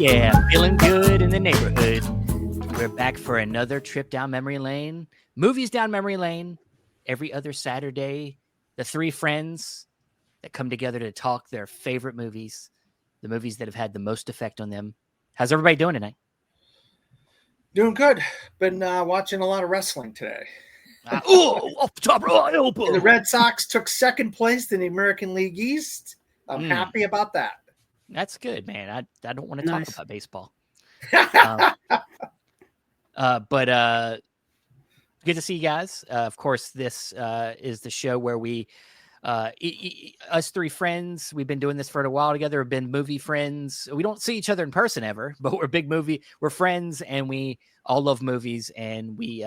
Yeah, feeling good in the neighborhood. We're back for another trip down memory lane. Movies down memory lane. Every other Saturday, the three friends that come together to talk their favorite movies, the movies that have had the most effect on them. How's everybody doing tonight? Doing good. Been watching a lot of wrestling today. Off the top, And the Red Sox took second place in the American League East. I'm happy about that. That's good, man. I don't want to Nice. talk about baseball. But good to see you guys. Of course, this is the show where we, us three friends, we've been doing this for a while together. We've been movie friends. We don't see each other in person ever, but we're friends, and we all love movies. And we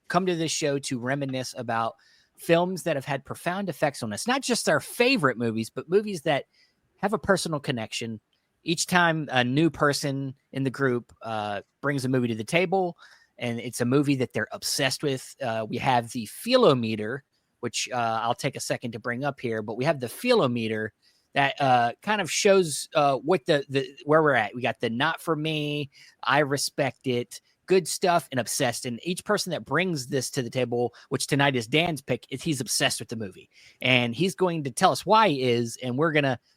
come to this show to reminisce about films that have had profound effects on us. Not just our favorite movies, but movies that have a personal connection. Each time a new person in the group brings a movie to the table, and it's a movie that they're obsessed with. We have the Feelometer, which I'll take a second to bring up here, but we have the Feelometer that kind of shows what the where we're at. We got the not for me, I respect it, good stuff, and obsessed. And each person that brings this to the table, which tonight is Dan's pick, he's obsessed with the movie, and he's going to tell us why he is. And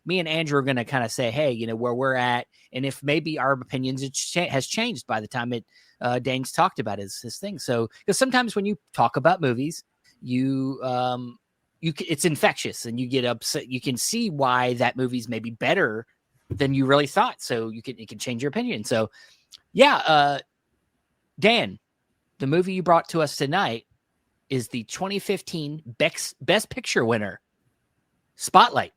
me and Andrew are gonna kind of say, hey, where we're at, and if maybe our opinions has changed by the time Dan's talked about his thing. So, because sometimes when you talk about movies, it's infectious, and you get upset. You can see why that movie's maybe better than you really thought. So it can change your opinion. So, yeah. Dan, the movie you brought to us tonight is the 2015 Best Picture winner, Spotlight,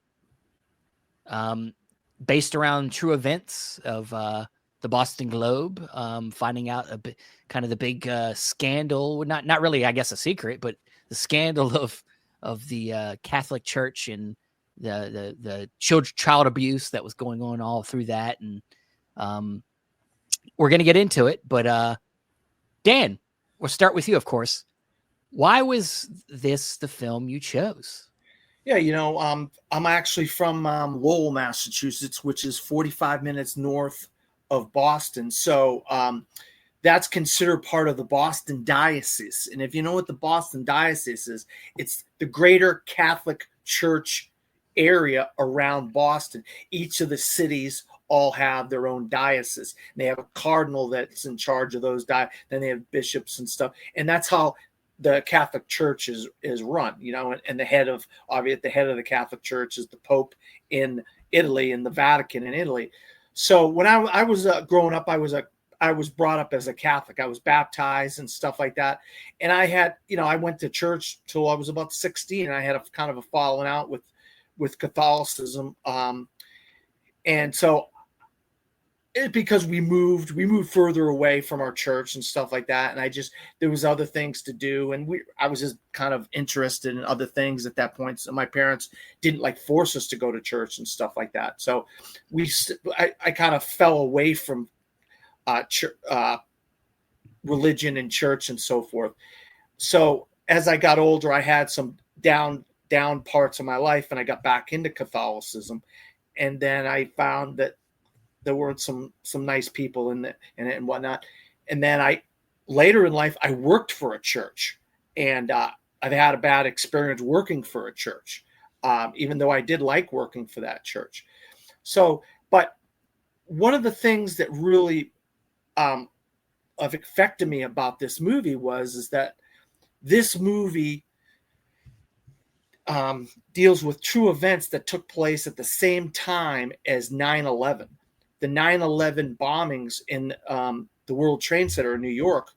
based around true events of the Boston Globe, finding out kind of the big scandal, not really, I guess, a secret, but the scandal of the Catholic Church and the child abuse that was going on all through that. And we're going to get into it, but Dan, we'll start with you, of course. Why was this the film you chose? Yeah, I'm actually from Lowell, Massachusetts, which is 45 minutes north of Boston. So that's considered part of the Boston Diocese. And if you know what the Boston Diocese is, it's the greater Catholic Church area around Boston. Each of the cities all have their own diocese. They have a cardinal that's in charge of those then they have bishops and stuff. And that's how the Catholic Church is run, and the head of the Catholic Church is the Pope in Italy, and the Vatican in Italy. So when I was growing up, I was brought up as a Catholic. I was baptized and stuff like that. And I had, I went to church till I was about 16, and I had a kind of a falling out with Catholicism. And so because we moved further away from our church and stuff like that. And there was other things to do. And I was just kind of interested in other things at that point. So my parents didn't force us to go to church and stuff like that. So I kind of fell away from religion and church and so forth. So as I got older, I had some down parts of my life, and I got back into Catholicism. And then I found that there were some nice people in it and whatnot. And then later in life, I worked for a church, and I've had a bad experience working for a church, even though I did like working for that church. So, but one of the things that really affected me about this movie is that this movie deals with true events that took place at the same time as 9/11. The 9/11 bombings in the World Trade Center in New York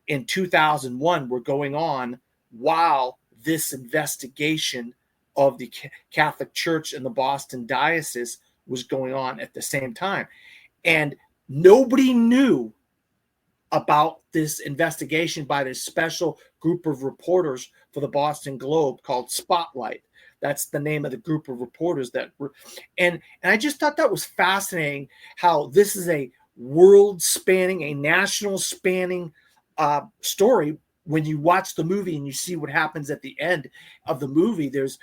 in 2001 were going on while this investigation of the Catholic Church and the Boston Diocese was going on at the same time. And nobody knew about this investigation by this special group of reporters for the Boston Globe called Spotlight. That's the name of the group of reporters that were, and I just thought that was fascinating how this is a world spanning, a national spanning story. When you watch the movie and you see what happens at the end of the movie, it's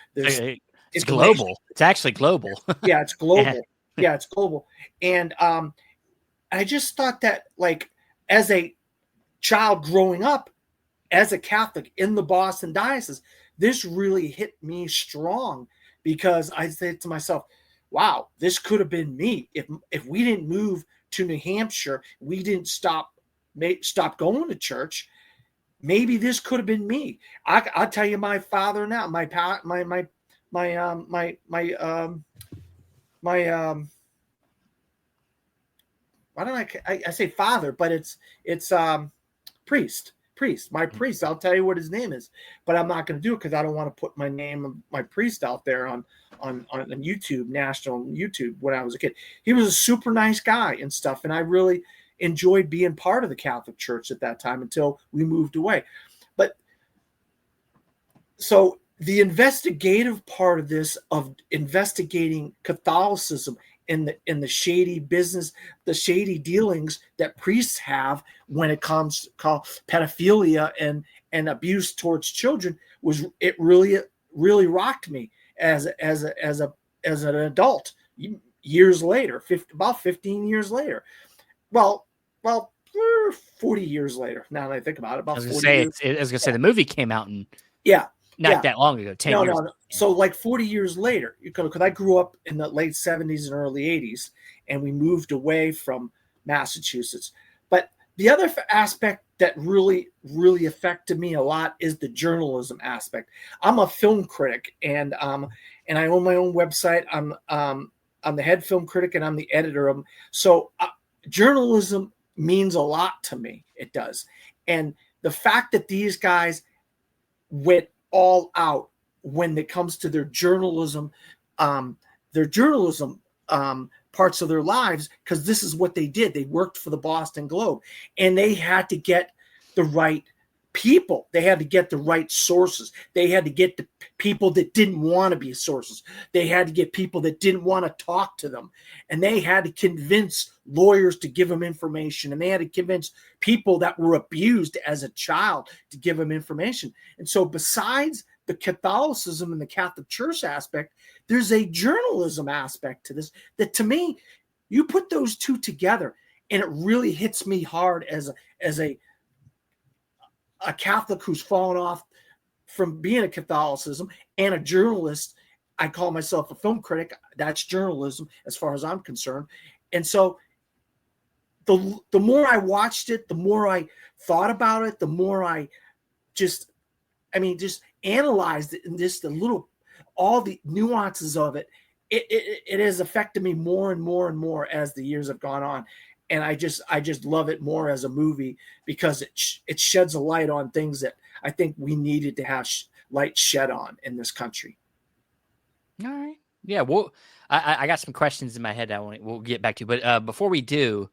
global. It's actually global. Yeah, it's global. Yeah, it's global. And I just thought that, like, as a child growing up as a Catholic in the Boston diocese, this really hit me strong, because I said to myself, wow, this could have been me if we didn't move to New Hampshire, we didn't stop going to church. Maybe this could have been me. I'll tell you, my father now, my why don't I say father, but it's priest. My priest. I'll tell you what his name is, but I'm not going to do it because I don't want to put my name of my priest out there on YouTube, national YouTube. When I was a kid, he was a super nice guy and stuff, and I really enjoyed being part of the Catholic Church at that time until we moved away. But so the investigative part of this, of investigating Catholicism in the shady business, the shady dealings that priests have when it comes to pedophilia and abuse towards children, it really rocked me as an adult years later, about 15 years later. Well, 40 years later. Now that I think about it, about 40 years. I was gonna say the movie came out in not that long ago, 10 years. No. So like 40 years later, because I grew up in the late 70s and early 80s, and we moved away from Massachusetts. But the other aspect that really affected me a lot is the journalism aspect. I'm a film critic, and I own my own website. I'm the head film critic, and I'm the editor of them. So journalism means a lot to me. It does. And the fact that these guys went all out when it comes to their journalism parts of their lives, because this is what they did. They worked for the Boston Globe, and they had to get the right people. They had to get the right sources. They had to get the people that didn't want to be sources. They had to get people that didn't want to talk to them. And they had to convince lawyers to give them information. And they had to convince people that were abused as a child to give them information. And so besides the Catholicism and the Catholic Church aspect, there's a journalism aspect to this that, to me, you put those two together, and it really hits me hard as a Catholic who's fallen off from being a Catholicism and a journalist. I call myself a film critic. That's journalism as far as I'm concerned. And so the more I watched it, the more I thought about it, the more I just analyzed it, and just all the nuances of it. It has affected me more and more and more as the years have gone on. And I just love it more as a movie, because it sheds a light on things that I think we needed to have light shed on in this country. All right. Yeah. Well, I got some questions in my head we'll get back to, but before we do,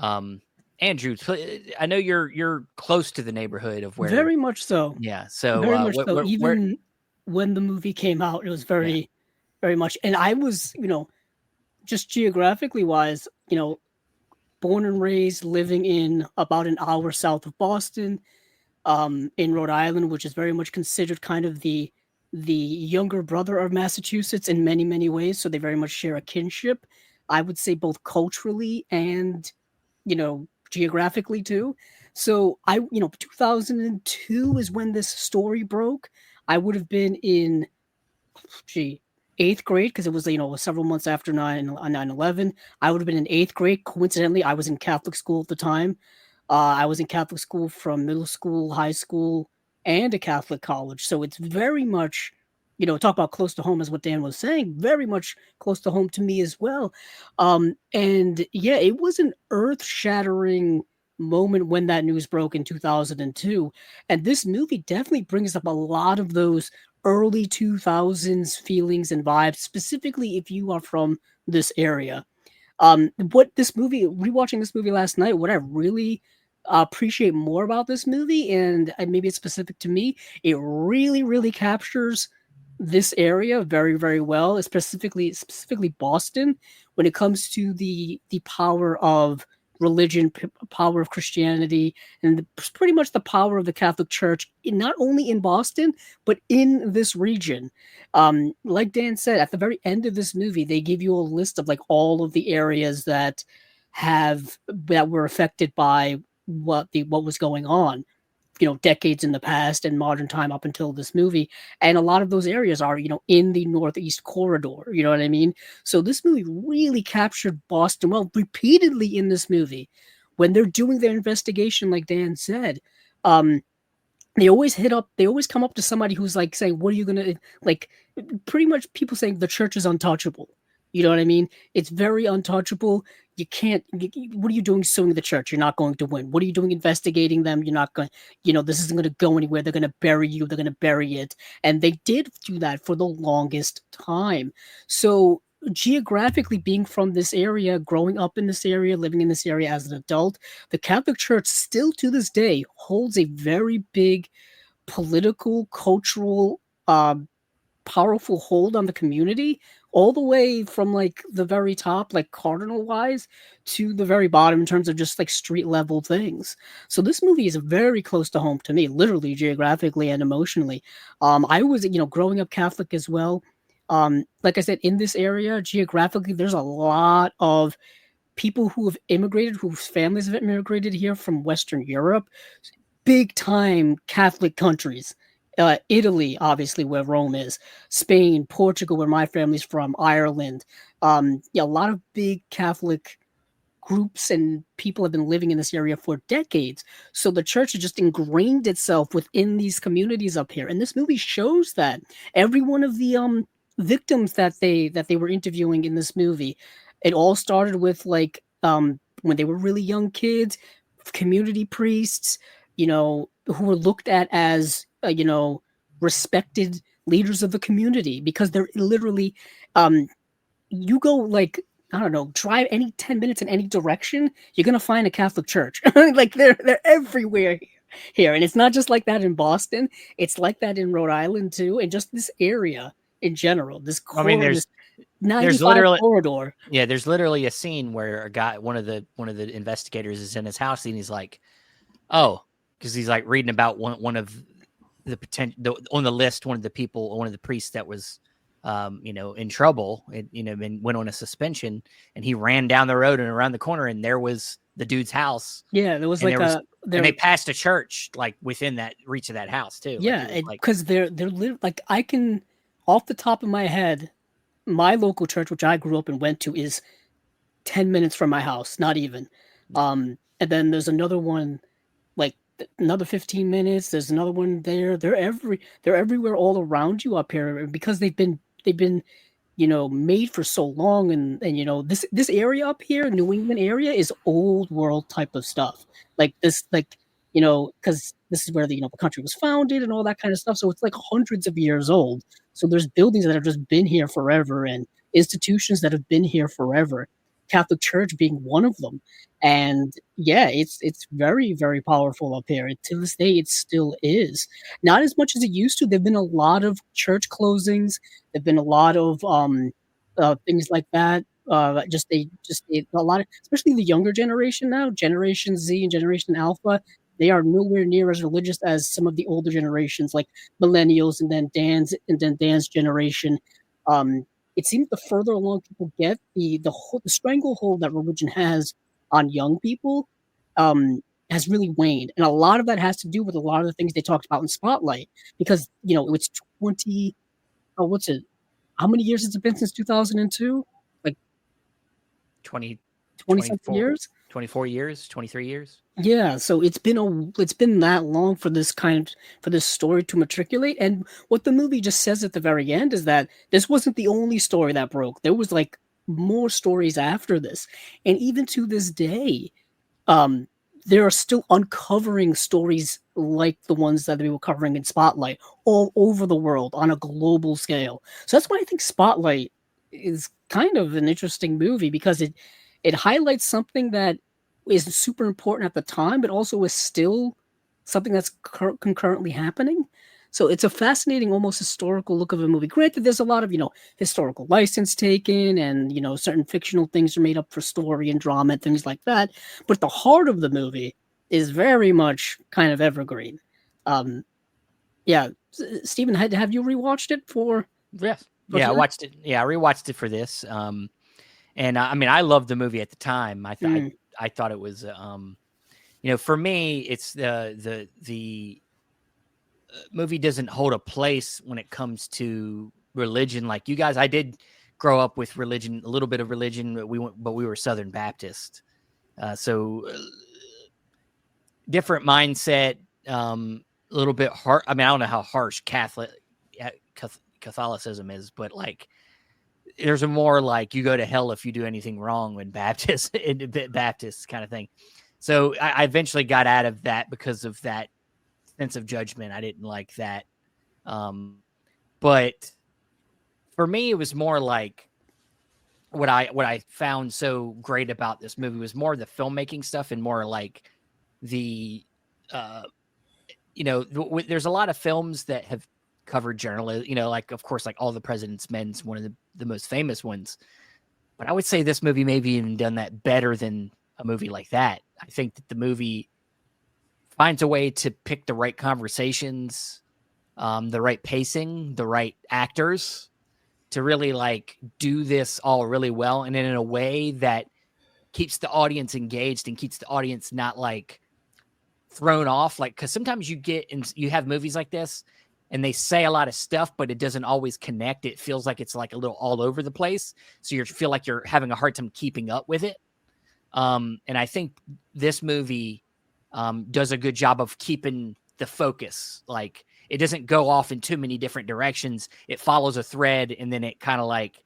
Andrew, I know you're close to the neighborhood of where. Very much so. Yeah. So very much so. Even when the movie came out, it was very much. And I was, just geographically wise, born and raised living in about an hour south of Boston, in Rhode Island, which is very much considered kind of the younger brother of Massachusetts in many, many ways. So they very much share a kinship, I would say, both culturally and, geographically too. So 2002 is when this story broke. I would have been in, 8th grade, because it was, several months after 9/11. I would have been in 8th grade. Coincidentally, I was in Catholic school at the time. I was in Catholic school from middle school, high school, and a Catholic college. So it's very much, talk about close to home, as what Dan was saying, very much close to home to me as well. And yeah, it was an earth-shattering moment when that news broke in 2002. And this movie definitely brings up a lot of those early 2000s feelings and vibes, specifically if you are from this area. Rewatching this movie last night, what I really appreciate more about this movie, and maybe it's specific to me, it really, really captures this area very, very well, specifically Boston, when it comes to the power of religion, power of Christianity, and pretty much the power of the Catholic Church, not only in Boston, but in this region. Like Dan said, at the very end of this movie, they give you a list of all of the areas that that were affected by what was going on, decades in the past and modern time up until this movie. And a lot of those areas are, in the Northeast corridor. You know what I mean? So this movie really captured Boston well repeatedly in this movie. When they're doing their investigation, like Dan said, they always come up to somebody who's like saying, what are you gonna, like, pretty much people saying the church is untouchable. You know what I mean? It's very untouchable. You can't, what are you doing suing the church? You're not going to win. What are you doing investigating them? You're not going, this isn't going to go anywhere. They're going to bury you. They're going to bury it. And they did do that for the longest time. So geographically being from this area, growing up in this area, living in this area as an adult, the Catholic Church still to this day holds a very big political, cultural, powerful hold on the community, all the way from like the very top, like cardinal wise, to the very bottom in terms of just like street level things. So this movie is very close to home to me, literally, geographically and emotionally. I was, growing up Catholic as well. Like I said, in this area, geographically, there's a lot of people who have immigrated, whose families have immigrated here from Western Europe, big time Catholic countries. Italy, obviously, where Rome is, Spain, Portugal, where my family's from, Ireland. A lot of big Catholic groups and people have been living in this area for decades. So the church has just ingrained itself within these communities up here. And this movie shows that every one of the victims that they were interviewing in this movie, it all started with like when they were really young kids, community priests, who were looked at as respected leaders of the community, because they're literally you go like, I don't know, drive any 10 minutes in any direction, you're gonna find a Catholic church. Like they're everywhere here. And it's not just like that in Boston, it's like that in Rhode Island too, and just this area in general. This corridor, there's 95 literally corridor. Yeah, there's literally a scene where a guy, one of the investigators, is in his house and he's like, oh, because he's like reading about one of the potential on the list, one of the priests that was in trouble, and went on a suspension, and he ran down the road and around the corner, and there was the dude's house. Yeah, there was and they passed a church like within that reach of that house too. Yeah, because they're like, I can, off the top of my head, my local church, which I grew up and went to, is 10 minutes from my house, not even. And then there's another one, like another 15 minutes. There's another one there. They're everywhere all around you up here, because they've been made for so long. And this area up here, New England area, is old world type of stuff. Like this, because this is where the country was founded and all that kind of stuff. So it's like hundreds of years old. So there's buildings that have just been here forever, and institutions that have been here forever. Catholic Church being one of them. And yeah, it's very, very powerful up here. And to this day, it still is. Not as much as it used to. There've been a lot of church closings. There've been a lot of things like that. A lot of, especially the younger generation now, Generation Z and Generation Alpha, they are nowhere near as religious as some of the older generations, like millennials and then Dan's generation. It seems the further along people get, the stranglehold that religion has on young people has really waned. And a lot of that has to do with a lot of the things they talked about in Spotlight, because, it's 20, what's it? How many years has it been since 2002? Like 20 something years? 24 years, 23 years. Yeah, so it's been that long for this story to matriculate. And what the movie just says at the very end is that this wasn't the only story that broke. There was like more stories after this. And even to this day, there are still uncovering stories like the ones that we were covering in Spotlight all over the world on a global scale. So that's why I think Spotlight is kind of an interesting movie, because it highlights something that is super important at the time, but also is still something that's concurrently happening. So it's a fascinating, almost historical look of a movie. Granted, there's a lot of, historical license taken, and, certain fictional things are made up for story and drama and things like that. But the heart of the movie is very much kind of evergreen. Yeah. Stephen, have you rewatched it for? Yes. Yeah, I watched it. Yeah, I rewatched it for this. And I mean, I loved the movie at the time. I thought it was, for me, it's the movie doesn't hold a place when it comes to religion like you guys. I did grow up with religion, a little bit of religion, but we were Southern Baptist. So different mindset, a little bit hard. I mean, I don't know how harsh Catholicism is, but like there's a more like you go to hell if you do anything wrong when Baptist kind of thing. So I eventually got out of that because of that sense of judgment. I didn't like that. But for me, it was more like what I found so great about this movie was more the filmmaking stuff and more like the, there's a lot of films that have covered journalism, like, of course, like All the President's Men's one of the most famous ones. But I would say this movie maybe even done that better than a movie like that. I think that the movie finds a way to pick the right conversations, the right pacing, the right actors to really like do this all really well. And in a way that keeps the audience engaged and keeps the audience not like thrown off. Like, cause sometimes you have movies like this and they say a lot of stuff, but it doesn't always connect. It feels like it's like a little all over the place. So you feel like you're having a hard time keeping up with it. And I think this movie does a good job of keeping the focus. Like it doesn't go off in too many different directions. It follows a thread and then it kind of like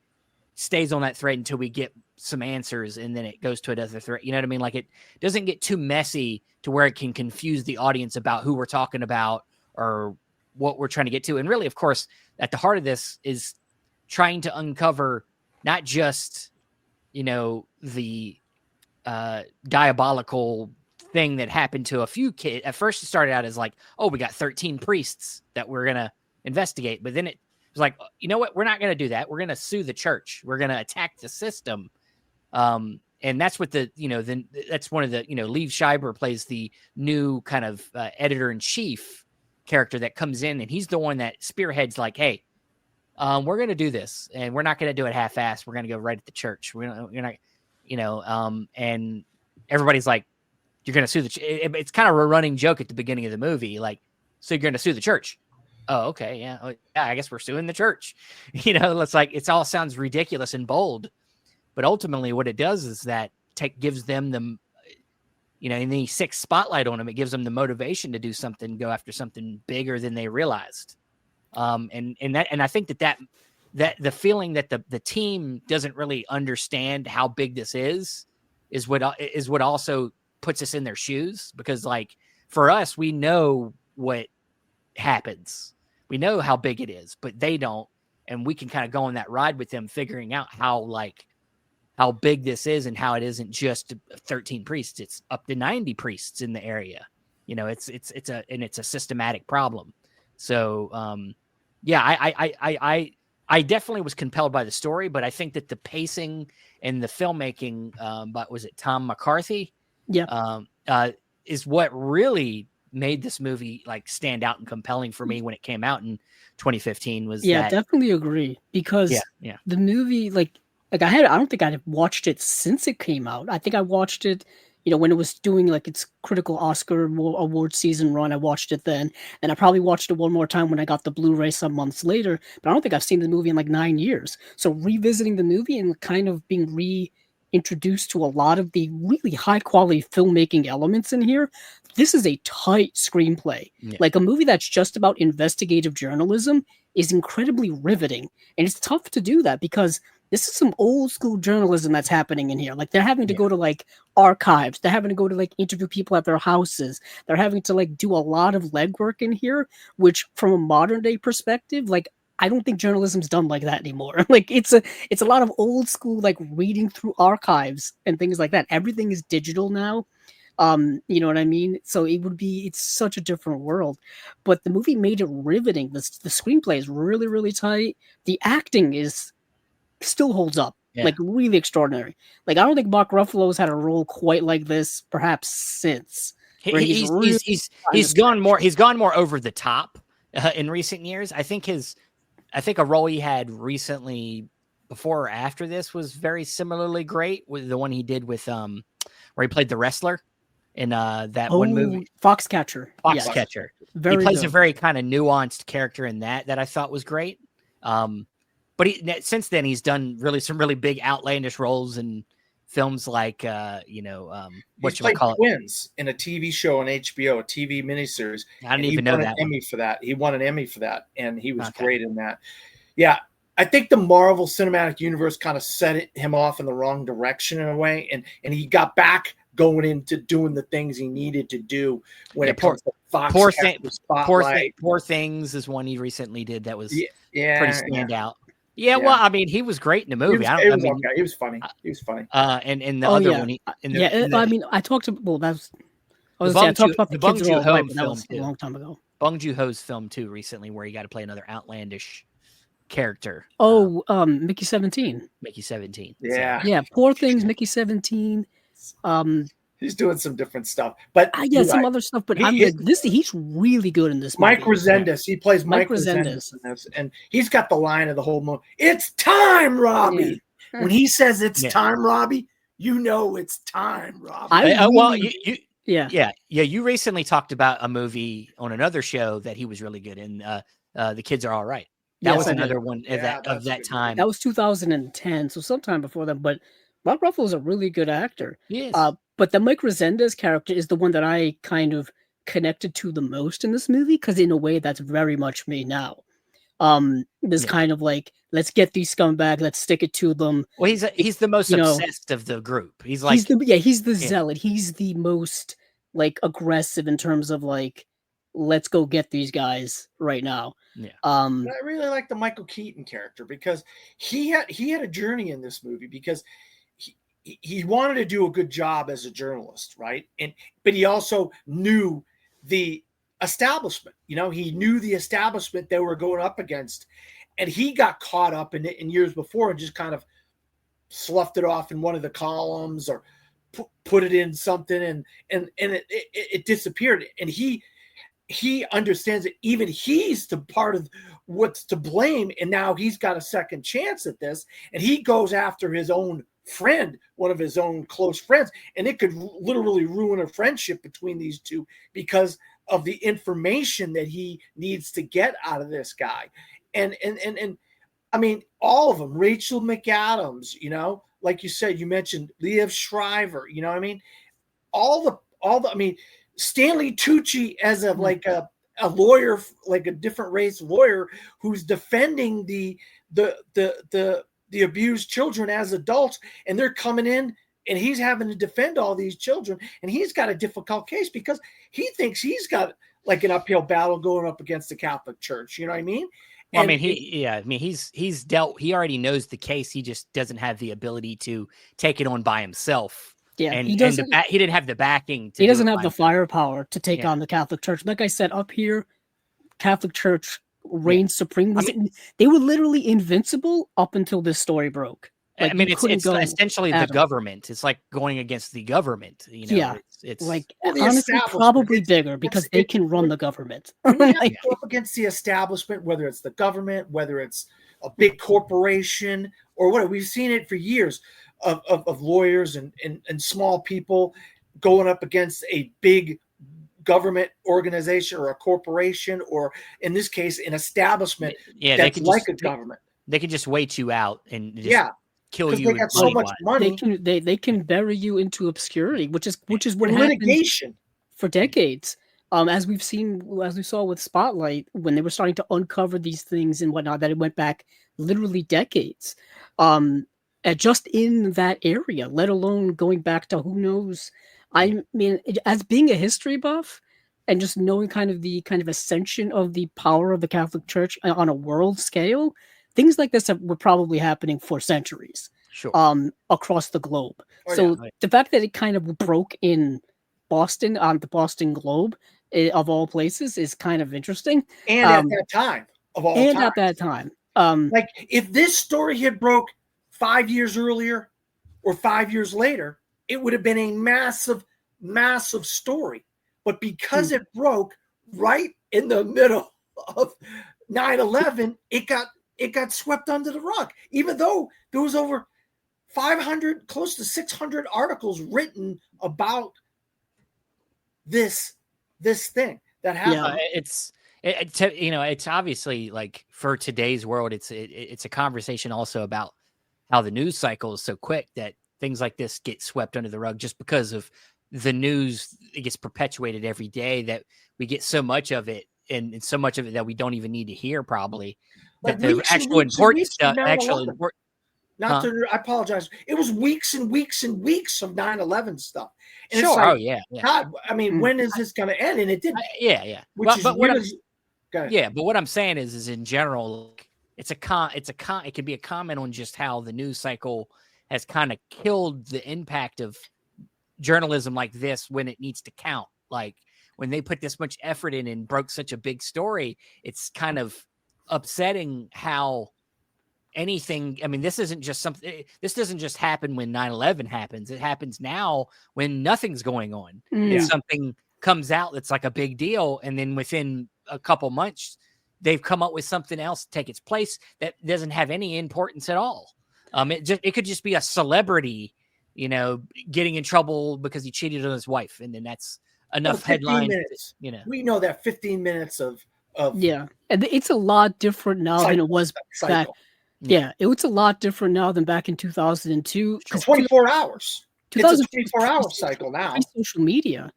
stays on that thread until we get some answers and then it goes to another thread. You know what I mean? Like it doesn't get too messy to where it can confuse the audience about who we're talking about or what we're trying to get to. And really, of course, at the heart of this is trying to uncover not just, the diabolical thing that happened to a few kids. At first it started out as like, oh, we got 13 priests that we're going to investigate. But then it was like, you know what? We're not going to do that. We're going to sue the church. We're going to attack the system. And that's what that's one of the, Liev Schreiber plays the new kind of editor-in-chief character that comes in and he's the one that spearheads like, hey, we're going to do this and we're not going to do it half-assed. We're going to go right at the church. You're not, and everybody's like, you're going to sue the it's kind of a running joke at the beginning of the movie. Like, so you're going to sue the church. Oh, okay. Yeah. Oh, yeah. I guess we're suing the church. It's like, it all sounds ridiculous and bold, but ultimately what it does is that gives them the, and the sixth spotlight on them. It gives them the motivation to do something, go after something bigger than they realized. And I think that the feeling that the team doesn't really understand how big this is what also puts us in their shoes, because like for us, we know what happens. We know how big it is, but they don't. And we can kind of go on that ride with them, figuring out how big this is and how it isn't just 13 priests. It's up to 90 priests in the area. It's a systematic problem. So, I definitely was compelled by the story, but I think that the pacing and the filmmaking, but was it Tom McCarthy? Yeah. Is what really made this movie like stand out and compelling for me when it came out in 2015 was definitely agree, because the movie, I don't think I'd watched it since it came out. I think I watched it, when it was doing like its critical Oscar award season run. I watched it then, and I probably watched it one more time when I got the Blu-ray some months later, but I don't think I've seen the movie in like 9 years. So revisiting the movie and kind of being reintroduced to a lot of the really high quality filmmaking elements in here, this is a tight screenplay. Yeah. Like a movie that's just about investigative journalism is incredibly riveting, and it's tough to do that because this is some old school journalism that's happening in here. Like they're having to go to like archives. They're having to go to like interview people at their houses. They're having to like do a lot of legwork in here, which from a modern day perspective, like I don't think journalism's done like that anymore. Like it's a lot of old school, like reading through archives and things like that. Everything is digital now. You know what I mean? So it's such a different world, but the movie made it riveting. The screenplay is really, really tight. The acting still holds up, like really extraordinary. Like I don't think Mark Ruffalo's had a role quite like this perhaps since. He's gone more over the top in recent years. I think a role he had recently before or after this was very similarly great. With the one he did with where he played the wrestler in that one movie, Foxcatcher. Foxcatcher. Very he plays good. a very kind of nuanced character in that I thought was great. But since then he's done some really big outlandish roles in films like He's played twins in a TV show on HBO, a TV miniseries. I didn't even know that. Emmy for that. He won an Emmy for that, and he was great in that. Yeah, I think the Marvel Cinematic Universe kind of set him off in the wrong direction in a way, and he got back going into doing the things he needed to do when it comes to Fox. Poor Things is one he recently did that was pretty standout. Yeah, well, I mean, he was great in the movie. He was funny. And the other one, I mean, I talked about the Bong Kids Are All Right, but that was a long time ago. Bong Joon-ho's film too recently, where he got to play another outlandish character. Mickey 17. Mickey 17. Yeah. Poor Things, Mickey 17. He's doing some different stuff, but some other stuff. But he's really good in this movie. Mike Resendiz, he plays Mike Resendiz in this, and he's got the line of the whole movie. It's time, Robbie. Yeah. When he says it's time, Robbie, you know it's time, Robbie. You recently talked about a movie on another show that he was really good in. The Kids Are All Right. That was another one of that time. That was 2010, so sometime before that. But Mark Ruffalo is a really good actor. Yes. But the Mike Resendiz character is the one that I kind of connected to the most in this movie, because in a way that's very much me now. This kind of like, let's get these scumbags, let's stick it to them. Well, he's the most obsessed of the group. He's the zealot. He's the most like aggressive in terms of like, let's go get these guys right now. Yeah. I really like the Michael Keaton character because he had a journey in this movie because he wanted to do a good job as a journalist, right? But he also knew the establishment. He knew the establishment they were going up against, and he got caught up in it in years before and just kind of sloughed it off in one of the columns or put it in something, and it disappeared. And he understands that even he's the part of what's to blame, and now he's got a second chance at this, and he goes after his own friend, one of his own close friends, and it could literally ruin a friendship between these two because of the information that he needs to get out of this guy. And I mean, all of them, Rachel McAdams, like you said, you mentioned Liev Schreiber, I mean, I mean, Stanley Tucci as a lawyer, like a different race lawyer who's defending the abused children as adults, and they're coming in and he's having to defend all these children, and he's got a difficult case because he thinks he's got like an uphill battle going up against the Catholic Church. You know what I mean? Well, I mean, he already knows the case. He just doesn't have the ability to take it on by himself. Yeah, and he didn't have the backing. He doesn't have the firepower to take on the Catholic Church. Like I said, up here, Catholic Church reigns supreme. They were literally invincible up until this story broke. Like, I mean, it's essentially the government. It's like going against the government. It's like honestly probably bigger because they can run the government. Go up against the establishment, whether it's the government, whether it's a big corporation or what. We've seen it for years of lawyers and small people going up against a big government organization or a corporation, or in this case, an establishment that's like a government. They can just wait you out and just kill you. They got so much money. They can bury you into obscurity, which is what litigation happened for decades. As we saw with Spotlight, when they were starting to uncover these things and whatnot, that it went back literally decades. Just in that area, let alone going back to who knows. I mean, as being a history buff and just knowing kind of ascension of the power of the Catholic Church on a world scale, things like this were probably happening for centuries, across the globe. The fact that it kind of broke in Boston on the Boston Globe, of all places, is kind of interesting. And at that time, at that time, like if this story had broke 5 years earlier or 5 years later, it would have been a massive, massive story. But because it broke right in the middle of 9/11, it got it got swept under the rug, even though there was over 500, close to 600 articles written about this thing that happened. It's obviously like for today's world, it's a conversation also about how the news cycle is so quick that things like this get swept under the rug just because of the news. It gets perpetuated every day that we get so much of it, and so much of it that we don't even need to hear probably. Like that the actual important stuff, I apologize. It was weeks and weeks and weeks of 9/11 stuff. And sure. It's like, oh yeah. God, I mean, when is this going to end? And it didn't. Yeah. Which is really, but what I'm saying is in general, it could be a comment on just how the news cycle has kind of killed the impact of journalism like this when it needs to count. Like when they put this much effort in and broke such a big story, it's kind of upsetting how anything. I mean, this doesn't just happen when 9/11 happens. It happens now when nothing's going on. And something comes out that's like a big deal, and then within a couple months they've come up with something else to take its place that doesn't have any importance at all. It could just be a celebrity, getting in trouble because he cheated on his wife, and then that's enough headlines. We know that 15 minutes of and it's a lot different now than it was back. Yeah, it's a lot different now than back in 2002. 24 hours. It's a 24-hour cycle now. Social media.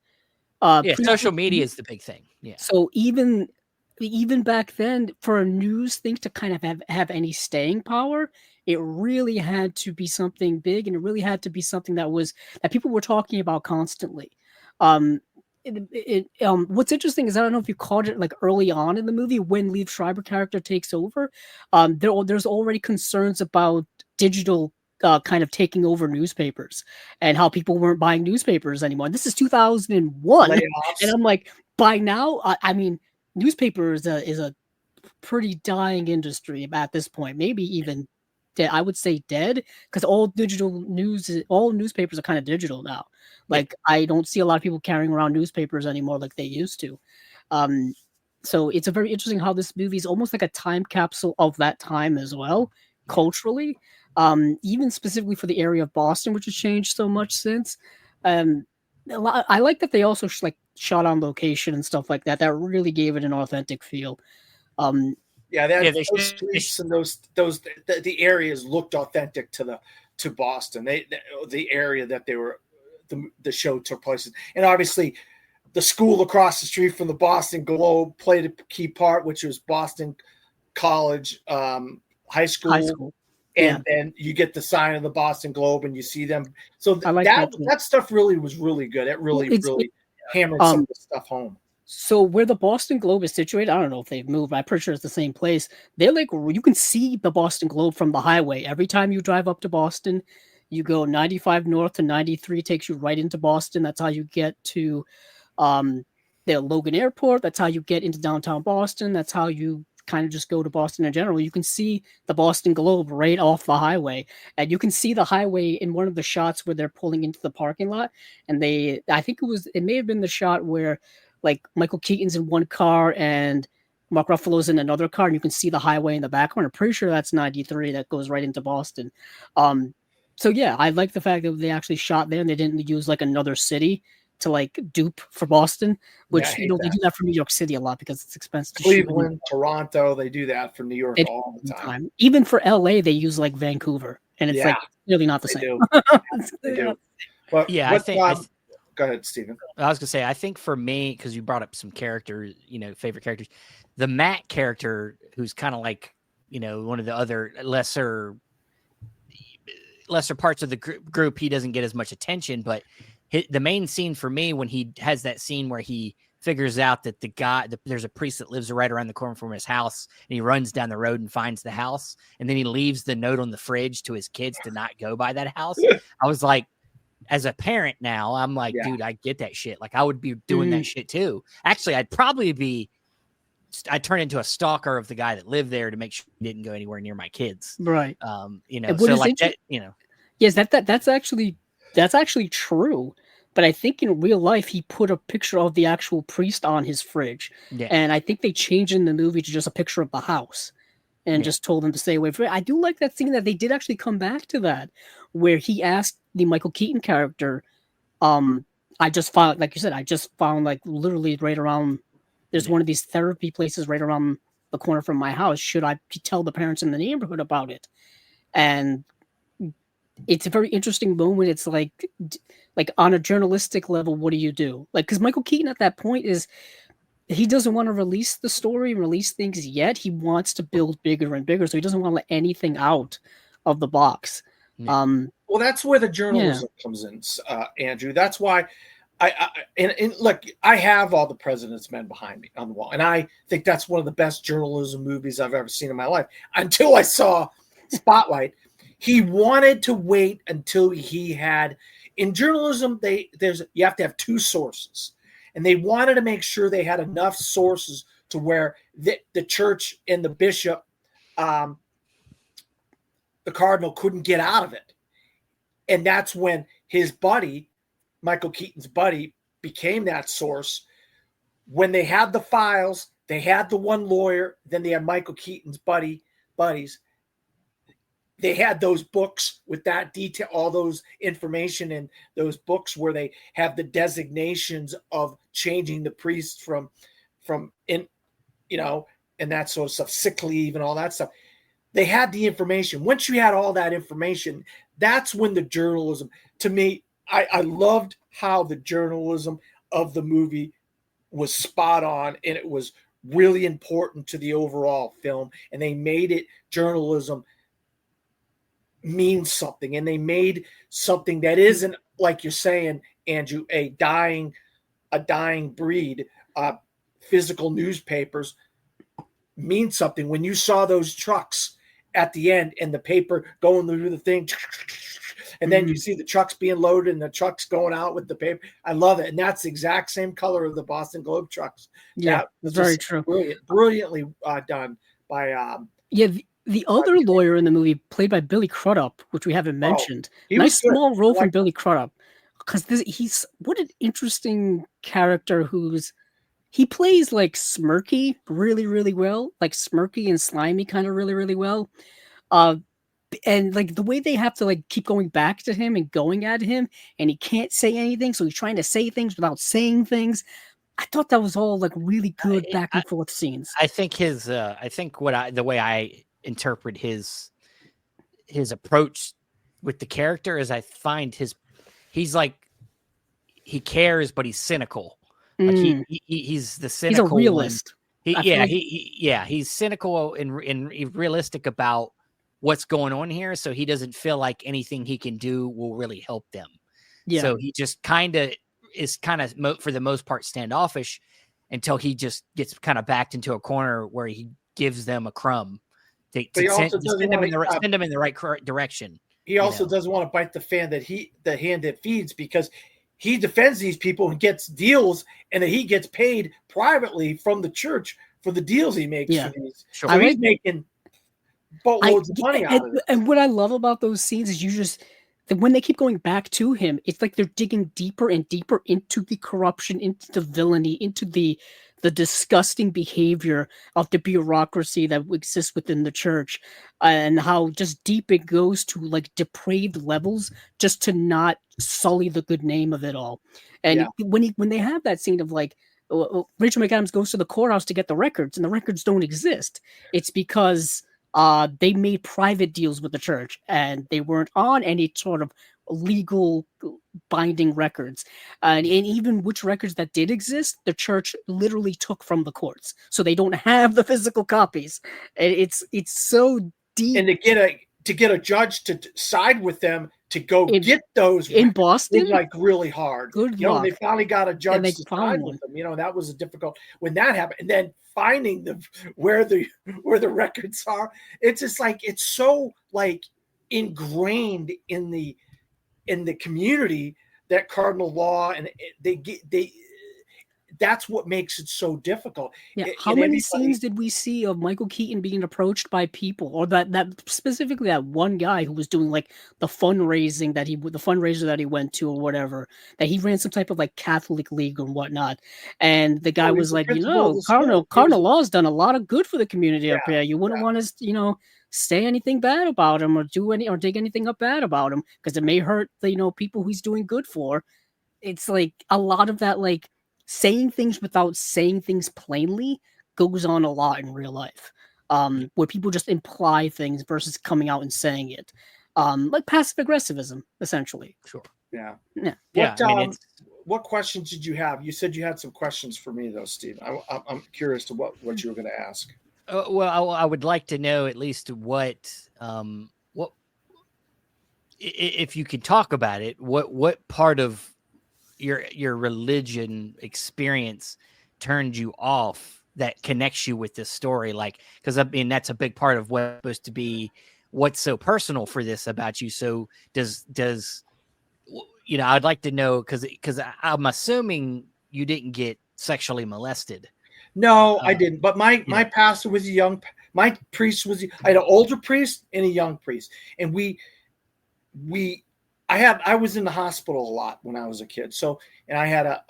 Social media is the big thing. Yeah. So even back then, for a news thing to kind of have any staying power, it really had to be something big, and it really had to be something that people were talking about constantly. What's interesting is, I don't know if you caught it like early on in the movie when Liev Schreiber character takes over. There's already concerns about digital kind of taking over newspapers and how people weren't buying newspapers anymore. And this is 2001, and I'm like, by now, I mean, newspapers is a pretty dying industry at this point. Maybe even dead. I would say dead, because all newspapers are kind of digital now. Like, I don't see a lot of people carrying around newspapers anymore like they used to. So it's a very interesting how this movie is almost like a time capsule of that time as well, culturally. Even specifically for the area of Boston, which has changed so much since. I like that they also shot on location and stuff like that. That really gave it an authentic feel. Those streets and the areas looked authentic to Boston. The area that they were, the show took place in. And obviously the school across the street from the Boston Globe played a key part, which was Boston College High School. And then you get the sign of the Boston Globe and you see them. So I like that stuff really was really good. It really hammered some of the stuff home. So where the Boston Globe is situated, I don't know if they've moved, but I'm pretty sure it's the same place. They're like, you can see the Boston Globe from the highway. Every time you drive up to Boston, you go 95 north to 93, takes you right into Boston. That's how you get to the Logan Airport. That's how you get into downtown Boston. That's how you kind of just go to Boston in general. You can see the Boston Globe right off the highway, and you can see the highway in one of the shots where they're pulling into the parking lot. And I think it may have been the shot where like Michael Keaton's in one car and Mark Ruffalo's in another car, and you can see the highway in the background. I'm pretty sure that's 93 that goes right into Boston. So yeah, I like the fact that they actually shot there and they didn't use like another city to like dupe for Boston, which they do that for New York City a lot because it's expensive. Cleveland, Toronto, they do that for New York all the time. Even for LA, they use like Vancouver, and it's like really not the same. They do. But I think. Go ahead, Stephen. I was gonna say, I think for me, because you brought up some characters, favorite characters, the Matt character, who's kind of like, one of the other lesser parts of the group, he doesn't get as much attention, but the main scene for me, when he has that scene where he figures out that there's a priest that lives right around the corner from his house, and he runs down the road and finds the house, and then he leaves the note on the fridge to his kids to not go by that house. I was like, as a parent now, I'm like, dude, I get that shit. Like, I would be doing that shit too. Actually, I'd turn into a stalker of the guy that lived there to make sure he didn't go anywhere near my kids. Right. So like that, Yes, that's actually true. But I think in real life, he put a picture of the actual priest on his fridge. Yeah. And I think they changed in the movie to just a picture of the house. and just told him to stay away from it. I do like that scene that they did actually come back to that, where he asked the Michael Keaton character, I just found, like you said, like literally right around, there's one of these therapy places right around the corner from my house. Should I tell the parents in the neighborhood about it? And it's a very interesting moment. It's like on a journalistic level, what do you do? Like, because Michael Keaton at that point he doesn't want to release the story, release things yet. He wants to build bigger and bigger, so he doesn't want to let anything out of the box. Yeah. Well, that's where the journalism comes in, Andrew. That's why and look, I have All the President's Men behind me on the wall, and I think that's one of the best journalism movies I've ever seen in my life. Until I saw Spotlight, he wanted to wait until he had. In journalism, you have to have two sources, and they wanted to make sure they had enough sources to where the church and the bishop, the cardinal, couldn't get out of it. And that's when his buddy, Michael Keaton's buddy, became that source. When they had the files, they had the one lawyer, then they had Michael Keaton's buddies. They had those books with that detail, all those information in those books where they have the designations of changing the priest from and that sort of stuff, sick leave and all that stuff. They had the information. Once you had all that information, that's when the journalism, to me, I loved how the journalism of the movie was spot on, and it was really important to the overall film. And they made it, journalism means something, and they made something that isn't, like you're saying, Andrew, a dying breed. Physical newspapers mean something. When you saw those trucks at the end and the paper going through the thing, and then you see the trucks being loaded and the trucks going out with the paper. I love it. And that's the exact same color of the Boston Globe trucks. Yeah, that's very true. Brilliantly done by the other lawyer in the movie, played by Billy Crudup, which we haven't mentioned. Nice small role from Billy Crudup. Because he's what an interesting character he plays like smirky really, really well, like smirky and slimy kind of really, really well. And like the way they have to like keep going back to him and going at him, and he can't say anything, so he's trying to say things without saying things. I thought that was all like really good back and forth scenes. I think the way I interpret his approach with the character is I find he's like, he cares, but he's cynical. Like he's the cynical. He's a realist. He's cynical and realistic about what's going on here, so he doesn't feel like anything he can do will really help them. Yeah. So he just is for the most part standoffish until he just gets kind of backed into a corner where he gives them a crumb to send them in the right direction. He also doesn't want to bite the hand that feeds, because he defends these people and gets deals, and that he gets paid privately from the church for the deals he makes for these. Sure. So he's making boatloads of money out of it. And what I love about those scenes is when they keep going back to him, it's like they're digging deeper and deeper into the corruption, into the villainy, into the disgusting behavior of the bureaucracy that exists within the church, and how just deep it goes to like depraved levels just to not sully the good name of it all. And when they have that scene of like, Rachel McAdams goes to the courthouse to get the records, and the records don't exist. It's because they made private deals with the church, and they weren't on any sort of legal binding records. And even which records that did exist, the church literally took from the courts, so they don't have the physical copies. And it's so deep. And to get a judge to side with them to go get those in Boston, was like really hard. Good luck. They finally got a judge to side with them. That was a difficult when that happened. And then finding where the records are, it's just like, it's so like ingrained in the community, that cardinal law, and that's what makes it so difficult. Yeah. How many scenes did we see of Michael Keaton being approached by people, or that specifically that one guy who was doing like the fundraiser that he went to or whatever, that he ran some type of like Catholic league or whatnot, and the guy was like, Cardinal Law's done a lot of good for the community up here. You wouldn't want to, say anything bad about him or dig anything up bad about him because it may hurt the people he's doing good for. It's like a lot of that, like saying things without saying things plainly goes on a lot in real life, where people just imply things versus coming out and saying it, like passive aggressivism, essentially. Sure. Yeah. What questions did you have? You said you had some questions for me, though, Steve. I'm curious to what you were going to ask. Well, I would like to know at least what if you could talk about it. What part of your religion experience turned you off that connects you with this story? Like, because I mean, that's a big part of what's supposed to be what's so personal for this about you. So does I'd like to know, because I'm assuming you didn't get sexually molested. No, I didn't. But my pastor was my priest was, I had an older priest and a young priest. And I was in the hospital a lot when I was a kid. So, and I had a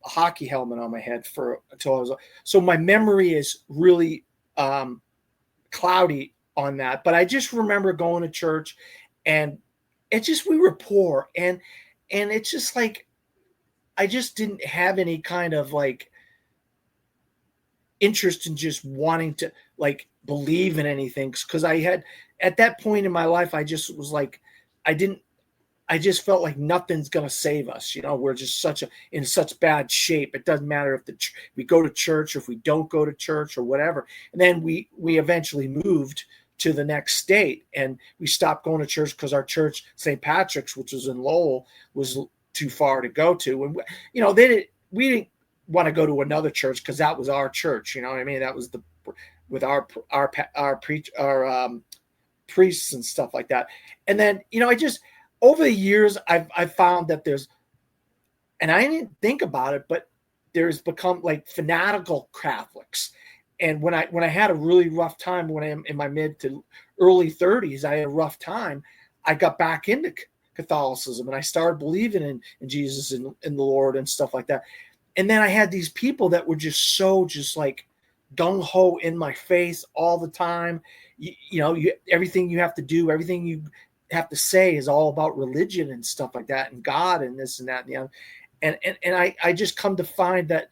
hockey helmet on my head until I was, so my memory is really cloudy on that. But I just remember going to church, and we were poor. And it's just like, I just didn't have any kind of like interest in just wanting to like believe in anything, because I had, at that point in my life, I just was like, I just felt like nothing's going to save us. We're just in such bad shape. It doesn't matter if we go to church or if we don't go to church or whatever. And then we eventually moved to the next state, and we stopped going to church because our church, St. Patrick's, which was in Lowell, was too far to go to. And, we didn't want to go to another church because that was our church. You know what I mean? That was with our priests and stuff like that. And then, I just, over the years, I've found that there's, and I didn't think about it, but there's become like fanatical Catholics. And when I had a really rough time, when I'm in my mid to early 30s, I had a rough time. I got back into Catholicism, and I started believing in Jesus and in the Lord and stuff like that. And then I had these people that were just like gung-ho in my face all the time. Everything you have to do, everything you have to say is all about religion and stuff like that, and God and this and that and the other. And I just come to find that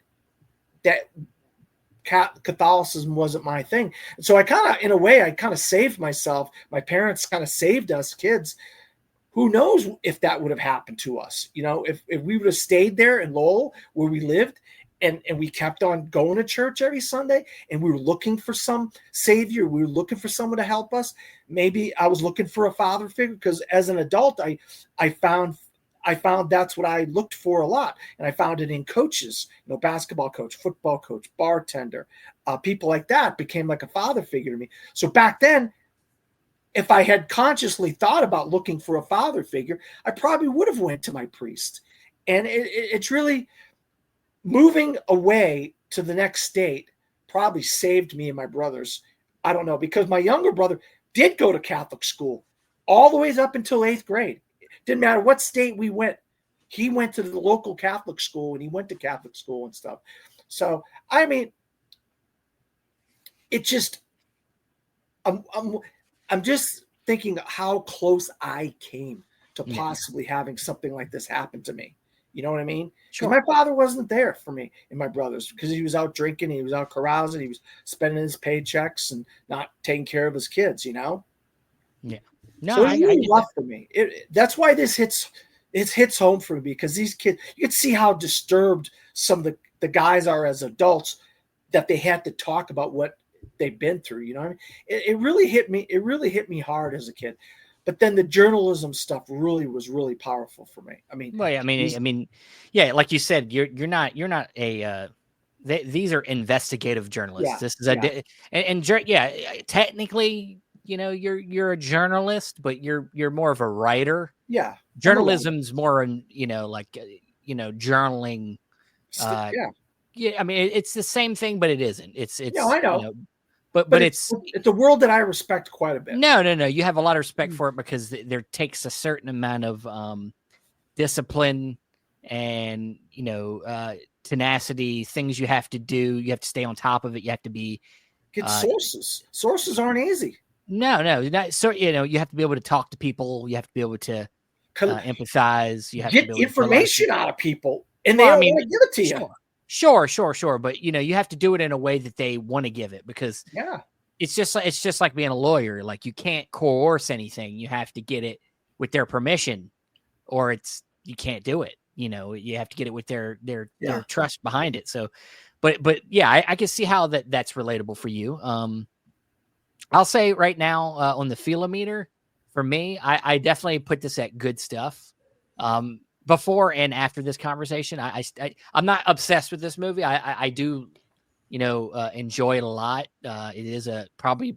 Catholicism wasn't my thing. And so I kind of saved myself. My parents kind of saved us kids. Who knows if that would have happened to us? If we would have stayed there in Lowell where we lived, and we kept on going to church every Sunday, and we were looking for some savior, we were looking for someone to help us. Maybe I was looking for a father figure, because as an adult, I found that's what I looked for a lot. And I found it in coaches, basketball coach, football coach, bartender, people like that became like a father figure to me. So back then, if I had consciously thought about looking for a father figure, I probably would have went to my priest. And it's really, moving away to the next state probably saved me and my brothers. I don't know, because my younger brother did go to Catholic school all the way up until 8th grade. Didn't matter what state we went. He went to the local Catholic school, and he went to Catholic school and stuff. So, I mean, it just, I'm just thinking how close I came to possibly having something like this happen to me. You know what I mean? Sure. My father wasn't there for me and my brothers, because he was out drinking, he was out carousing, he was spending his paychecks and not taking care of his kids, Yeah. No, so it's really rough for me. That's why this hits home for me, because these kids, you can see how disturbed some of the guys are as adults, that they had to talk about what they've been through. You know what I mean? It really hit me. It really hit me hard as a kid. But then the journalism stuff was really powerful for me. I mean, yeah, like you said, you're not a. These are investigative journalists. Yeah, this is technically, you're a journalist, but you're more of a writer. Yeah, journalism's more, journaling. Yeah, I mean, it's the same thing, but it isn't. It's Yeah, I know. You know, but it's a world that I respect quite a bit. no. You have a lot of respect for it because there takes a certain amount of discipline and tenacity, things you have to do. You have to stay on top of it. You have to be Get sources. Sources aren't easy. No, not so. You have to be able to talk to people. You have to be able to empathize. You have get to be able information out of people, and they don't want to give it to you. Sure. But you have to do it in a way that they want to give it, because it's just like being a lawyer. Like, you can't coerce anything. You have to get it with their permission, or you can't do it. You have to get it with their trust behind it. So, but yeah, I can see how that's relatable for you. I'll say right now, on the Feelometer, for me, I definitely put this at good stuff. Before and after this conversation, I'm not obsessed with this movie. I do, enjoy it a lot. It is probably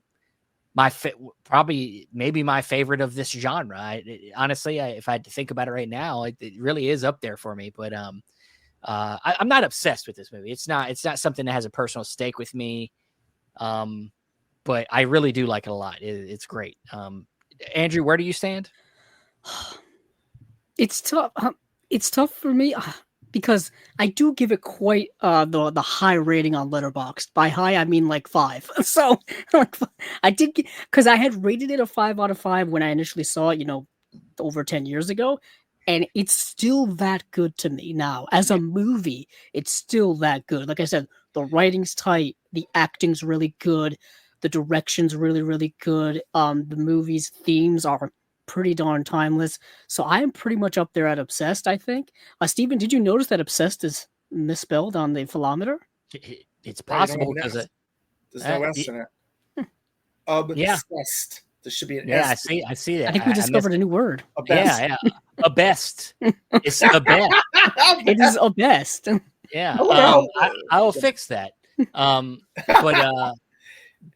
maybe my favorite of this genre. Honestly, if I had to think about it right now, it really is up there for me. But I'm not obsessed with this movie. It's not something that has a personal stake with me. But I really do like it a lot. It's great. Andrew, where do you stand? It's tough. It's tough for me because I do give it quite the high rating on Letterboxd. By high, I mean like 5. So I did, because I had rated it a 5 out of 5 when I initially saw it, over 10 years ago. And it's still that good to me now. As a movie, it's still that good. Like I said, the writing's tight. The acting's really good. The direction's really, really good. The movie's themes are pretty darn timeless. So I am pretty much up there at obsessed, I think. Steven, did you notice that obsessed is misspelled on the Philometer? It's possible because there's no S in it. Obsessed. There should be an S. I see that. I think we discovered a new word. Yeah. A best. It's a best. It is a best. Yeah. I will fix that.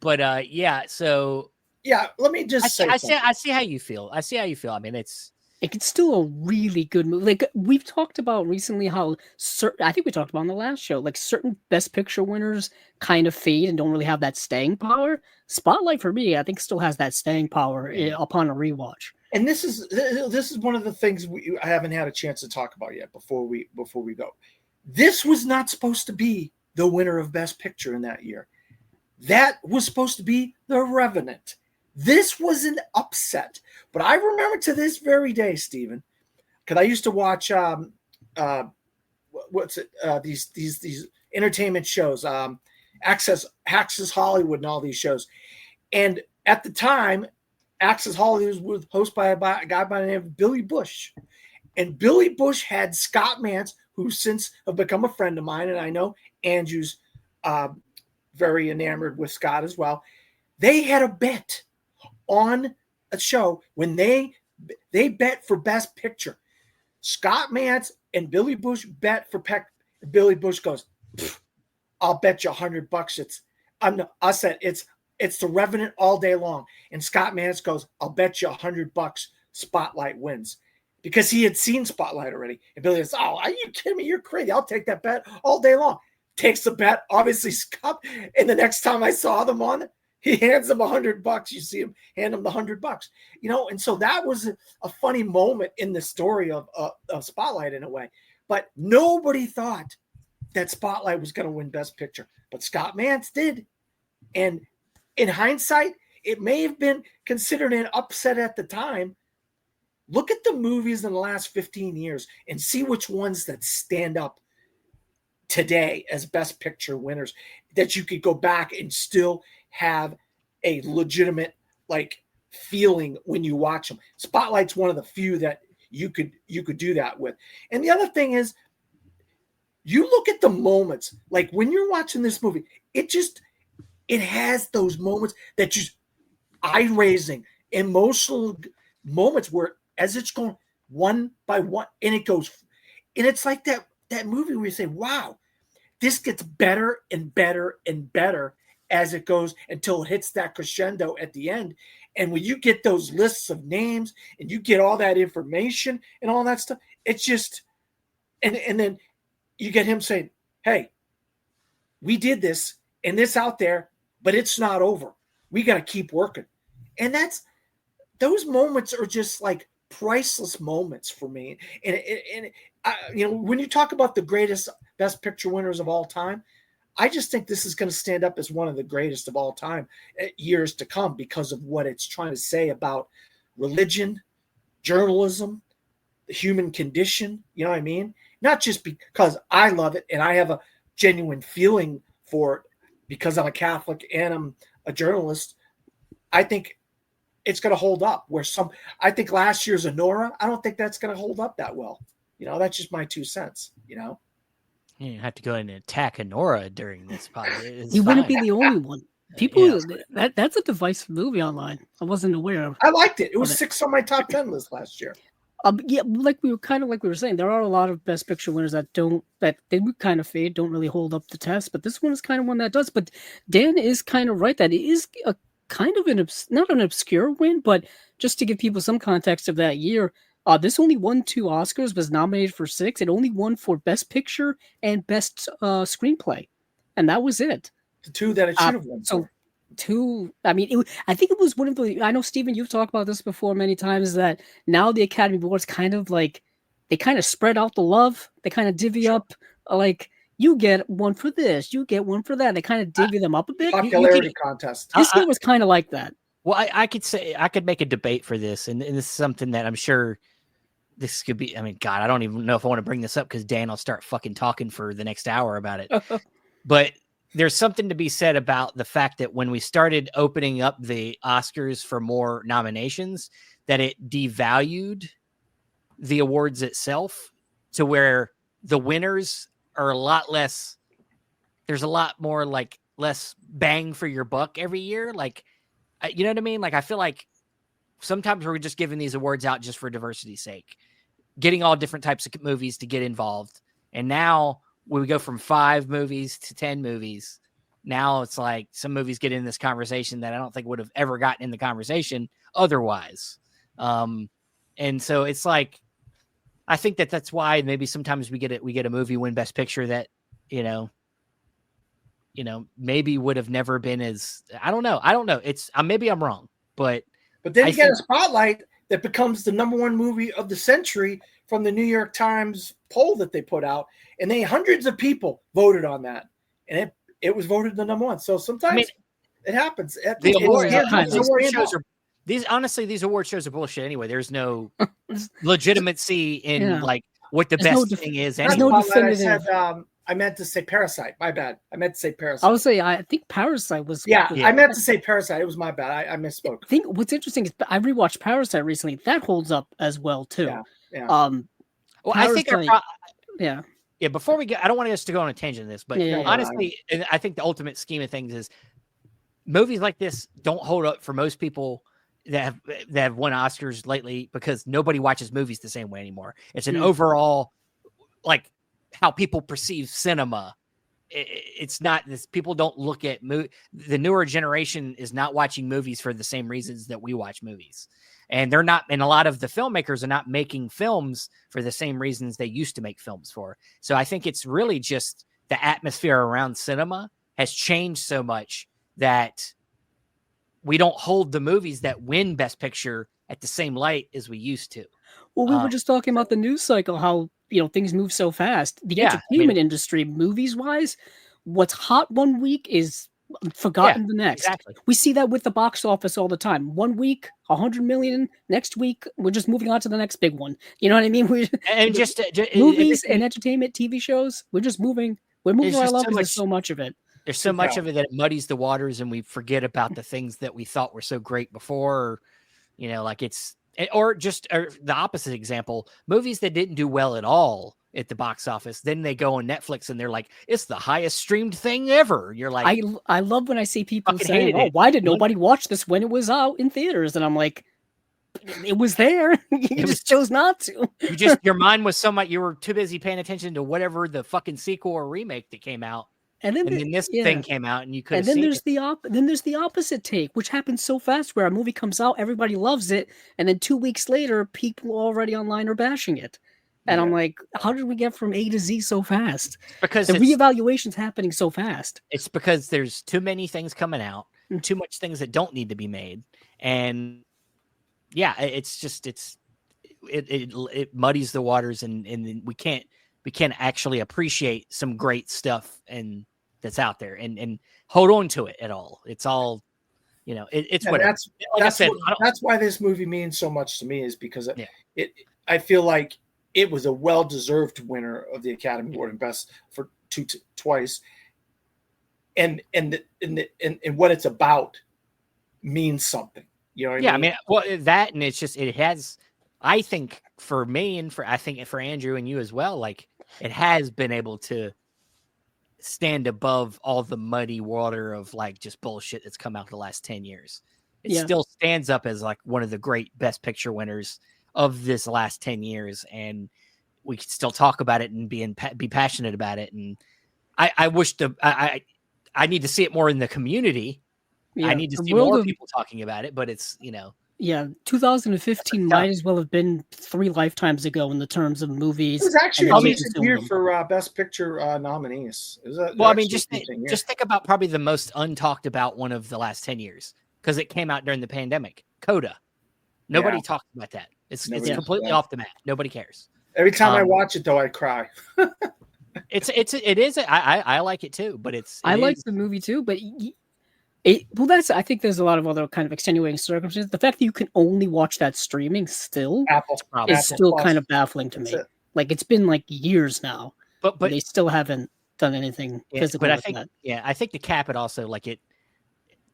But yeah, so yeah, let me just say I see how you feel. I mean, it's still a really good movie. Like, we've talked about recently how I think we talked about on the last show, like, certain Best Picture winners kind of fade and don't really have that staying power. Spotlight, for me, I think still has that staying power upon a rewatch. And this is one of the things I haven't had a chance to talk about yet before we go. This was not supposed to be the winner of Best Picture in that year. That was supposed to be The Revenant. This was an upset. But I remember to this very day, Stephen, because I used to watch these entertainment shows, Access Hollywood and all these shows. And at the time, Access Hollywood was hosted by a guy by the name of Billy Bush. And Billy Bush had Scott Mantz, who since have become a friend of mine, and I know Andrew's very enamored with Scott as well. They had a bet on a show when they bet for Best Picture. Scott Mantz and Billy Bush bet for Billy Bush goes, I'll bet you $100. I said it's The Revenant all day long. And Scott Mantz goes, I'll bet you $100 Spotlight wins, because he had seen Spotlight already. And Billy goes, oh, are you kidding me? You're crazy. I'll take that bet all day long. Takes the bet, obviously Scott. And the next time I saw them on, he hands him $100. You see him hand him the $100, and so that was a funny moment in the story of Spotlight in a way. But nobody thought that Spotlight was going to win Best Picture, but Scott Mantz did. And in hindsight, it may have been considered an upset at the time. Look at the movies in the last 15 years and see which ones that stand up today as Best Picture winners, that you could go back and still have a legitimate feeling when you watch them. Spotlight's one of the few that you could do that with. And the other thing is, you look at the moments, like when you're watching this movie, it has those moments that just eye-raising, emotional moments where as it's going one by one, and it goes, and it's like that movie where you say, wow, this gets better and better and better as it goes until it hits that crescendo at the end. And when you get those lists of names and you get all that information and all that stuff, it's just, and then you get him saying, hey, we did this and it's out there, but it's not over. We got to keep working. And those moments are just like priceless moments for me. And when you talk about the greatest Best Picture winners of all time, I just think this is going to stand up as one of the greatest of all time years to come because of what it's trying to say about religion, journalism, the human condition. You know what I mean? Not just because I love it and I have a genuine feeling for it because I'm a Catholic and I'm a journalist. I think it's going to hold up. I think last year's Anora, I don't think that's going to hold up that well. That's just my 2 cents. You have to go in and attack Anora during this podcast. He wouldn't be the only one. People, that's a divisive movie online. I wasn't aware of. I liked it. It was 6 on my top 10 list last year. Like we were saying, there are a lot of Best Picture winners that they would kind of fade, don't really hold up the test. But this one is kind of one that does. But Dan is kind of right that it is a kind of not an obscure win, but just to give people some context of that year, this only won 2 Oscars, was nominated for 6. It only won for Best Picture and Best Screenplay, and that was it. The 2 that it should have won. So 2. I mean, I think it was one of the. I know, Stephen, you've talked about this before many times, that now the Academy Awards kind of like they kind of spread out the love. They kind of divvy up like. You get one for this. You get one for that. They kind of divvy them up a bit. Popularity contest. This year was kind of like that. Well, I could make a debate for this, and this is something that I'm sure this could be. I mean, God, I don't even know if I want to bring this up because Dan will start fucking talking for the next hour about it. But there's something to be said about the fact that when we started opening up the Oscars for more nominations, that it devalued the awards itself to where the winners are a lot less. There's a lot more like less bang for your buck every year. Like, you know what I mean? Like, I feel like sometimes we're just giving these awards out just for diversity's sake, getting all different types of movies to get involved. And now when we go from 5 movies to 10 movies, now it's like some movies get in this conversation that I don't think would have ever gotten in the conversation otherwise. And so it's like, I think that's why maybe sometimes we get a movie win Best Picture that, maybe would have never been as, I don't know. It's maybe I'm wrong, but then you get a spotlight that becomes the #1 movie of the century from the New York Times poll that they put out, and hundreds of people voted on that, and it was voted the #1. So sometimes it happens. The award shows are. These award shows are bullshit anyway. There's no legitimacy in like what the best thing is. Anyway. I meant to say Parasite. My bad. I meant to say Parasite. I would say I think Parasite was. Yeah, I meant to say Parasite. It was my bad. I misspoke. I think what's interesting is I rewatched Parasite recently. That holds up as well too. Yeah. Well, Parasite, I think Yeah. Before we get, I don't want us to go on a tangent in this, but honestly, and I think the ultimate scheme of things is movies like this don't hold up for most people that have won Oscars lately because nobody watches movies the same way anymore. It's an overall, like, how people perceive cinema. It's not this. People don't look at the newer generation is not watching movies for the same reasons that we watch movies. And they're not, and a lot of the filmmakers are not making films for the same reasons they used to make films for. So I think it's really just the atmosphere around cinema has changed so much that we don't hold the movies that win Best Picture at the same light as we used to. Well, we were just talking about the news cycle, how, things move so fast. The entertainment industry, movies wise, what's hot one week is forgotten the next. Exactly. We see that with the box office all the time. One week, 100 million. Next week, we're just moving on to the next big one. You know what I mean? Just movies and entertainment, TV shows. We're just moving. We're moving right along. There's so much of it. There's so much of it that it muddies the waters, and we forget about the things that we thought were so great before. Like or the opposite example, movies that didn't do well at all at the box office, then they go on Netflix and they're like, it's the highest streamed thing ever. You're like, I love when I see people saying, oh, why did nobody watch this when it was out in theaters? And I'm like, it was there. You just chose not to. Your mind was so much, you were too busy paying attention to whatever the fucking sequel or remake that came out. And then this thing came out, and you could. And then there's the opposite take, which happens so fast, where a movie comes out, everybody loves it, and then 2 weeks later, people already online are bashing it. And I'm like, how did we get from A to Z so fast? Because the reevaluation's happening so fast. It's because there's too many things coming out, too much things that don't need to be made, and yeah, it muddies the waters, and we can't actually appreciate some great stuff and that's out there and hold on to it at all. It's all, it's whatever. That's why this movie means so much to me, is because I feel like it was a well-deserved winner of the Academy Award and Best for twice, and what it's about means something. You know what I mean? I mean, well, that, and it's just, it has, I think for me, and I think for Andrew and you as well, like, it has been able to stand above all the muddy water of like just bullshit that's come out the last 10 years. It still stands up as like one of the great Best Picture winners of this last 10 years. And we can still talk about it and be passionate about it. And I wish I need to see it more in the community. I need to see more people talking about it, but it's, 2015 might as well have been 3 lifetimes ago in the terms of movies. It was actually a decent year for Best Picture nominees. Just think about probably the most untalked about one of the last 10 years, because it came out during the pandemic. Coda. Nobody talks about that. It's completely off the mat. Nobody cares. Every time I watch it, though, I cry. It is. I like it too, but I like the movie too, but I think there's a lot of other kind of extenuating circumstances. The fact that you can only watch that streaming still is still kind of baffling to me. Like, it's been like years now, but they still haven't done anything physical. But I think to cap it also, like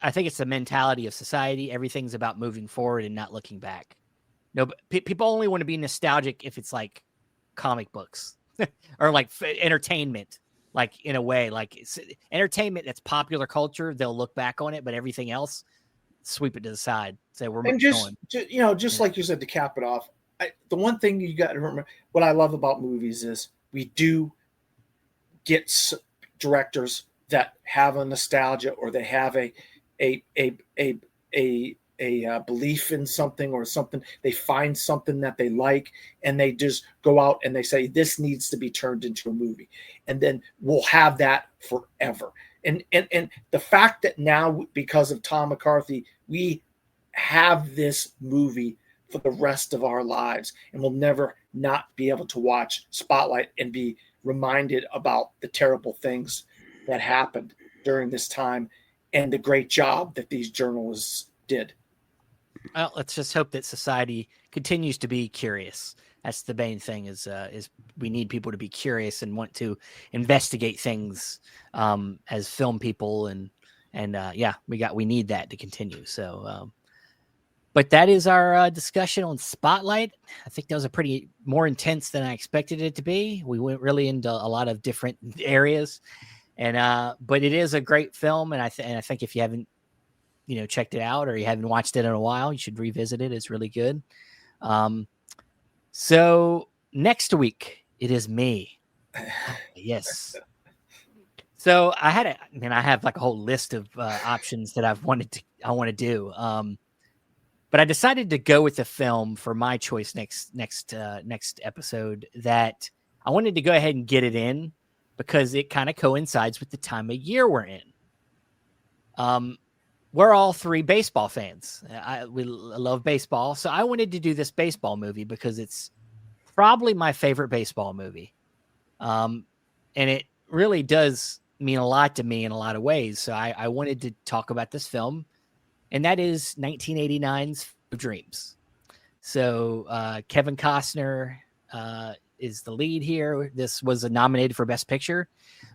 I think it's the mentality of society. Everything's about moving forward and not looking back. No, but people only want to be nostalgic if it's like comic books or like entertainment. Like, in a way, like it's entertainment that's popular culture, they'll look back on it, but everything else, sweep it to the side. Say we're going. Just like you said, to cap it off, the one thing you got to remember, what I love about movies is we do get directors that have a nostalgia, or they have a belief in something or something. They find something that they like, and they just go out and they say, this needs to be turned into a movie. And then we'll have that forever. And the fact that now, because of Tom McCarthy, we have this movie for the rest of our lives, and we'll never not be able to watch Spotlight and be reminded about the terrible things that happened during this time and the great job that these journalists did. Well, let's just hope that society continues to be curious. That's the main thing, is we need people to be curious and want to investigate things as film people. And we need that to continue. So, but that is our discussion on Spotlight. I think that was a pretty more intense than I expected it to be. We went really into a lot of different areas, and but it is a great film. And I think if you haven't, checked it out, or you haven't watched it in a while, you should revisit it. It's really good. So next week it is me. Yes. So I have like a whole list of options that I want to do. But I decided to go with the film for my choice next episode that I wanted to go ahead and get it in because it kind of coincides with the time of year we're in. We're all 3 baseball fans. We love baseball. So I wanted to do this baseball movie because it's probably my favorite baseball movie. And it really does mean a lot to me in a lot of ways. So I wanted to talk about this film, and that is 1989's Field of Dreams. So Kevin Costner is the lead here. This was nominated for Best Picture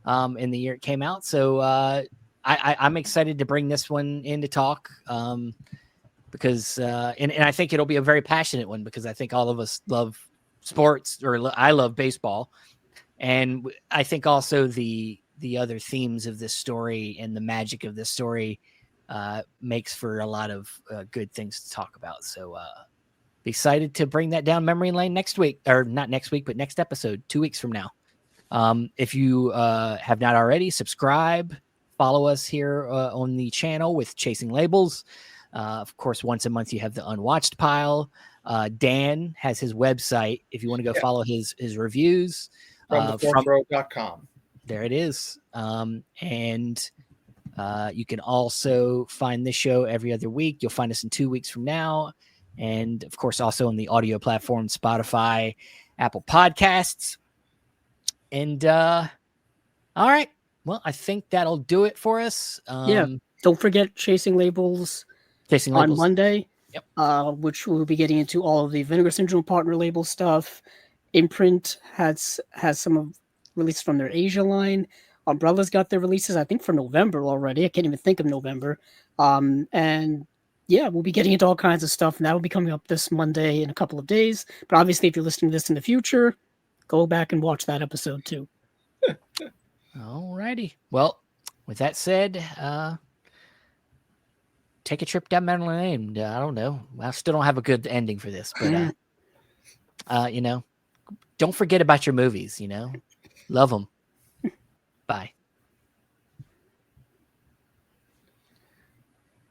in the year it came out. So I'm excited to bring this one in to talk because and I think it'll be a very passionate one, because I think all of us love sports, or I love baseball. And I think also the other themes of this story and the magic of this story makes for a lot of good things to talk about. So be excited to bring that down memory lane next week, or not next week, but next episode, 2 weeks from now. If you have not already, subscribe. Follow us here on the channel with Chasing Labels. Of course, once a month you have the Unwatched Pile. Dan has his website if you want to go follow his reviews. From the fourthrow.com. There it is. And you can also find this show every other week. You'll find us in 2 weeks from now. And of course, also on the audio platform, Spotify, Apple Podcasts. And all right. Well, I think that'll do it for us. Don't forget Chasing Labels on Monday. Yep. Which we'll be getting into all of the Vinegar Syndrome partner label stuff. Imprint has some releases from their Asia line. Umbrella's got their releases, I think, for November already. I can't even think of November. And yeah, we'll be getting into all kinds of stuff, and that will be coming up this Monday in a couple of days. But obviously, if you're listening to this in the future, go back and watch that episode too. All righty. Well, with that said, take a trip down memory lane. I don't know. I still don't have a good ending for this, but don't forget about your movies. Love them. Bye.